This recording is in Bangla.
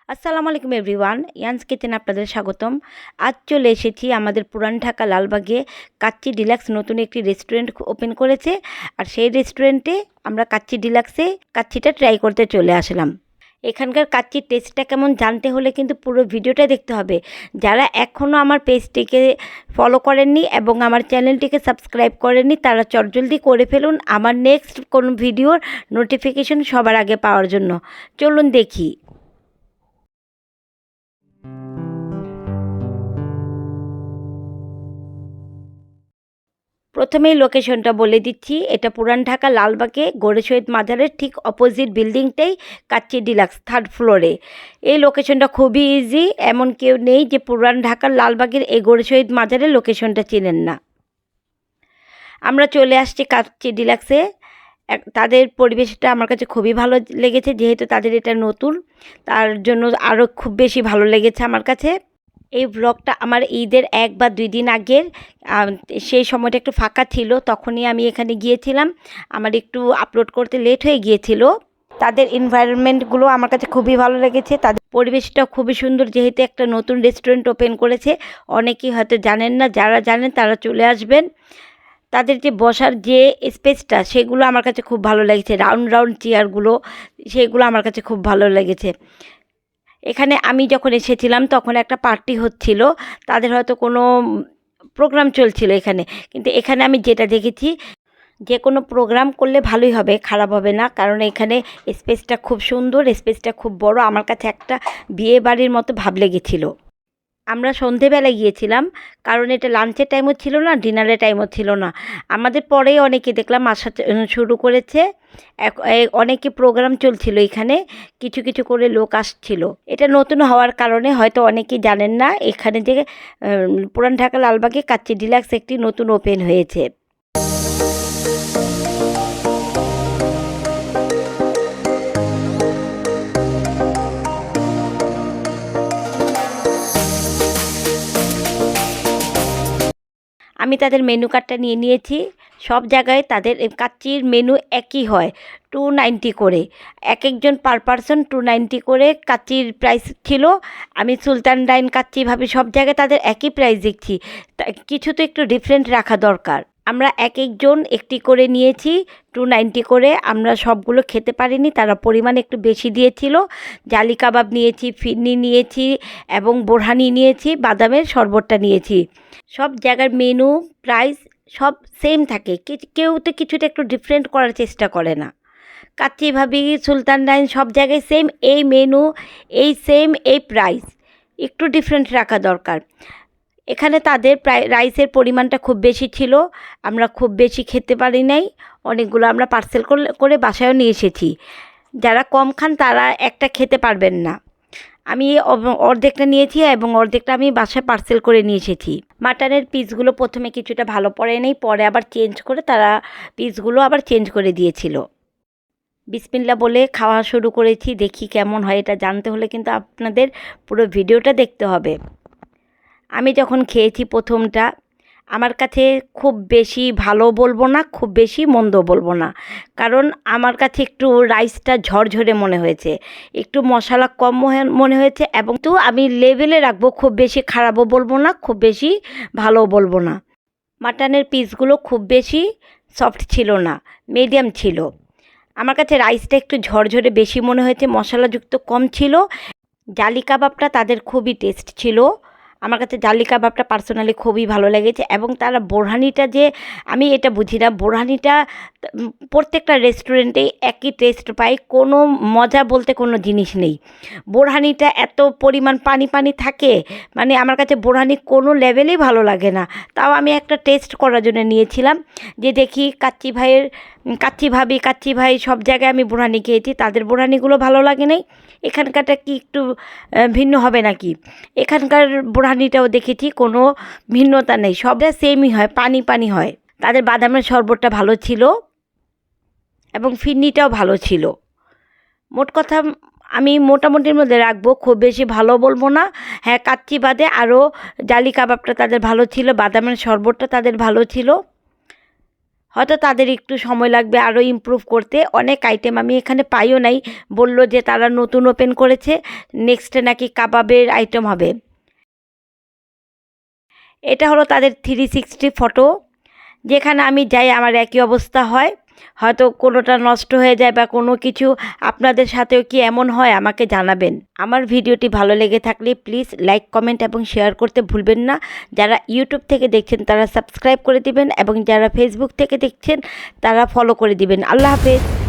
আসসালামু আলাইকুম এভরিওয়ান, ইয়ান্স কিচেনে আপনাদের স্বাগতম। আজ চলে এসেছি আমাদের পুরান ঢাকা লালবাগে কাচ্চি ডিলাক্স নতুন একটি রেস্টুরেন্ট ওপেন করেছে। আর সেই রেস্টুরেন্টে আমরা কাচ্চি ডিলাক্সে কাচ্চিটা ট্রাই করতে চলে আসলাম। এখানকার কাচ্চির টেস্টটা কেমন জানতে হলে কিন্তু পুরো ভিডিওটা দেখতে হবে। যারা এখনও আমার পেজটিকে ফলো করেননি এবং আমার চ্যানেলটিকে সাবস্ক্রাইব করেননি তারা চটজলদি করে ফেলুন আমার নেক্সট কোন ভিডিওর নোটিফিকেশন সবার আগে পাওয়ার জন্য। চলুন দেখি। প্রথমেই লোকেশনটা বলে দিচ্ছি, এটা পুরান ঢাকা লালবাগে গোরে শহীদ মাজারের ঠিক অপোজিট বিল্ডিংটাই কাচ্চি ডিলাক্স 3rd ফ্লোরে। এই লোকেশনটা খুবই ইজি, এমন কেউ নেই যে পুরান ঢাকার লালবাগের এই গোরে শহীদ মাজারের লোকেশনটা চিনেন না। আমরা চলে আসছি কাচ্চি ডিলাক্সে। তাদের পরিবেশটা আমার কাছে খুবই ভালো লেগেছে, যেহেতু তাদের এটা নতুন তার জন্য আরও খুব বেশি ভালো লেগেছে আমার কাছে। এই ব্লগটা আমার ঈদের 1 বা 2 দিন আগের, সেই সময়টা একটু ফাঁকা ছিল, তখনই আমি এখানে গিয়েছিলাম। আমার একটু আপলোড করতে লেট হয়ে গিয়েছিল। তাদের এনভায়রনমেন্টগুলো আমার কাছে খুবই ভালো লেগেছে, তাদের পরিবেশটাও খুবই সুন্দর, যেহেতু একটা নতুন রেস্টুরেন্ট ওপেন করেছে। অনেকেই হয়তো জানেন না, যারা জানেন তারা চলে আসবেন। তাদের যে বসার যে স্পেসটা সেগুলো আমার কাছে খুব ভালো লেগেছে, রাউন্ড রাউন্ড চেয়ারগুলো সেগুলো আমার কাছে খুব ভালো লেগেছে। এখানে আমি যখন এসেছিলাম তখন একটা পার্টি হচ্ছিল, তাদের হয়তো কোনো প্রোগ্রাম চলছিল এখানে। কিন্তু এখানে আমি যেটা দেখেছি, যে কোনো প্রোগ্রাম করলে ভালোই হবে, খারাপ হবে না, কারণ এখানে স্পেসটা খুব সুন্দর, স্পেসটা খুব বড়। আমার কাছে একটা বিয়ে বাড়ির মতো ভাব লেগেছিল। আমরা সন্ধেবেলায় গিয়েছিলাম, কারণ এটা লাঞ্চের টাইমও ছিল না, ডিনারের টাইমও ছিল না। আমাদের পরেই অনেকে দেখলাম আসা শুরু করেছে। অনেকে প্রোগ্রাম চলছিল এখানে, কিছু কিছু করে লোক আসছিল। এটা নতুন হওয়ার কারণে হয়তো অনেকেই জানেন না এখানে যে পুরান ঢাকা লালবাগে কাচ্চি ডিলাক্স একটি নতুন ওপেন হয়েছে। আমি তাদের মেনু কার্ডটা নিয়ে নিয়েছি। সব জায়গায় তাদের কাচ্চির মেনু একই হয়, 290 করে। একজন পার পারসন 290 করে কাচ্চির প্রাইস ছিল। আমি সুলতান ডাইন কাচ্চি ভাবি সব জায়গায় তাদের একই প্রাইস দেখছি, কিছু তো একটু ডিফারেন্ট রাখা দরকার। আমরা একজন একটি করে নিয়েছি, 290 করে। আমরা সবগুলো খেতে পারিনি, তারা পরিমাণ একটু বেশি দিয়েছিল। জালি কাবাব নিয়েছি, ফিরনি নিয়েছি এবং বোরহানি নিয়েছি, বাদামের শরবতটা নিয়েছি। সব জায়গার মেনু প্রাইস সব সেম থাকে, কেউ তো কিছুটা একটু ডিফারেন্ট করার চেষ্টা করে না। কাচ্চি ভাবি, সুলতান ডাইন সব জায়গায় সেম এই মেনু, এই সেম এই প্রাইস, একটু ডিফারেন্ট রাখা দরকার। এখানে তাদের রাইসের পরিমাণটা খুব বেশি ছিল, আমরা খুব বেশি খেতে পারি নাই। অনেকগুলো আমরা পার্সেল করে বাসায়ও নিয়ে এসেছি। যারা কম খান তারা একটা খেতে পারবেন না। আমি অর্ধেকটা নিয়েছি এবং অর্ধেকটা আমি বাসায় পার্সেল করে নিয়ে এসেছি। মাটনের পিসগুলো প্রথমে কিছুটা ভালো পড়ে নেই, পরে আবার চেঞ্জ করে তারা পিসগুলো আবার চেঞ্জ করে দিয়েছিল। বিসমিল্লাহ বলে খাওয়া শুরু করেছি, দেখি কেমন হয়। এটা জানতে হলে কিন্তু আপনাদের পুরো ভিডিওটা দেখতে হবে। আমি যখন খেয়েছি প্রথমটা, আমার কাছে খুব বেশি ভালো বলবো না, খুব বেশি মন্দ বলবো না, কারণ আমার কাছে একটু রাইসটা ঝরঝরে মনে হয়েছে, একটু মশলা কম মনে হয়েছে। এবং তো আমি লেভেলে রাখবো, খুব বেশি খারাপও বলবো না, খুব বেশি ভালোও বলবো না। মাটনের পিসগুলো খুব বেশি সফট ছিল না, মিডিয়াম ছিল। আমার কাছে রাইসটা একটু ঝরঝরে বেশি মনে হয়েছে, মশলাযুক্ত কম ছিল। জালি কাবাবটা তাদের খুবই টেস্ট ছিল। আমার কাছে জালি কাবাবটা পার্সোনালি খুবই ভালো লেগেছে। এবং তারা বোরহানিটা, যে আমি এটা বুঝি না, বোরহানিটা প্রত্যেকটা রেস্টুরেন্টেই একই টেস্ট পাই, কোনো মজা বলতে কোনো জিনিস নেই। বোরহানিটা এত পরিমাণ পানি পানি থাকে, মানে আমার কাছে বোরহানি কোনো লেভেলেই ভালো লাগে না। তাও আমি একটা টেস্ট করার জন্য নিয়েছিলাম, যে দেখি কাচ্চি ভাই সব জায়গায় আমি বোরহানি খেয়েছি, তাদের বোরহানিগুলো ভালো লাগে নাই, এখানকারটা কি একটু ভিন্ন হবে নাকি। এখানকার বোরহানিটাও দেখেছি, কোনো ভিন্নতা নেই, সবটা সেমই হয়, পানি পানি হয়। তাদের বাদামের শরবতটা ভালো ছিল এবং ফিরনিটাও ভালো ছিল। মোট কথা আমি মোটামুটির মধ্যে রাখবো, খুব বেশি ভালো বলবো না। হ্যাঁ, কাচ্চি বাদে আরও জালি কাবাবটা তাদের ভালো ছিল, বাদামের শরবতটা তাদের ভালো ছিল। হয়তো তাদের একটু সময় লাগবে আরও ইমপ্রুভ করতে। অনেক আইটেম আমি এখানে পাইও নাই, বলল যে তারা নতুন ওপেন করেছে, নেক্সটে নাকি কাবাবের আইটেম হবে। এটা হলো তাদের 360 ফটো, যেখানে আমি যাই আমার একই অবস্থা হয়, হয়তো কোনোটা নষ্ট হয়ে যায় বা কোনো কিছু। আপনাদের সাথেও কি এমন হয় আমাকে জানাবেন। আমার ভিডিওটি ভালো লেগে থাকলে প্লিজ লাইক, কমেন্ট এবং শেয়ার করতে ভুলবেন না। যারা ইউটিউব থেকে দেখছেন তারা সাবস্ক্রাইব করে দিবেন এবং যারা ফেসবুক থেকে দেখছেন তারা ফলো করে দিবেন। আল্লাহ হাফেজ।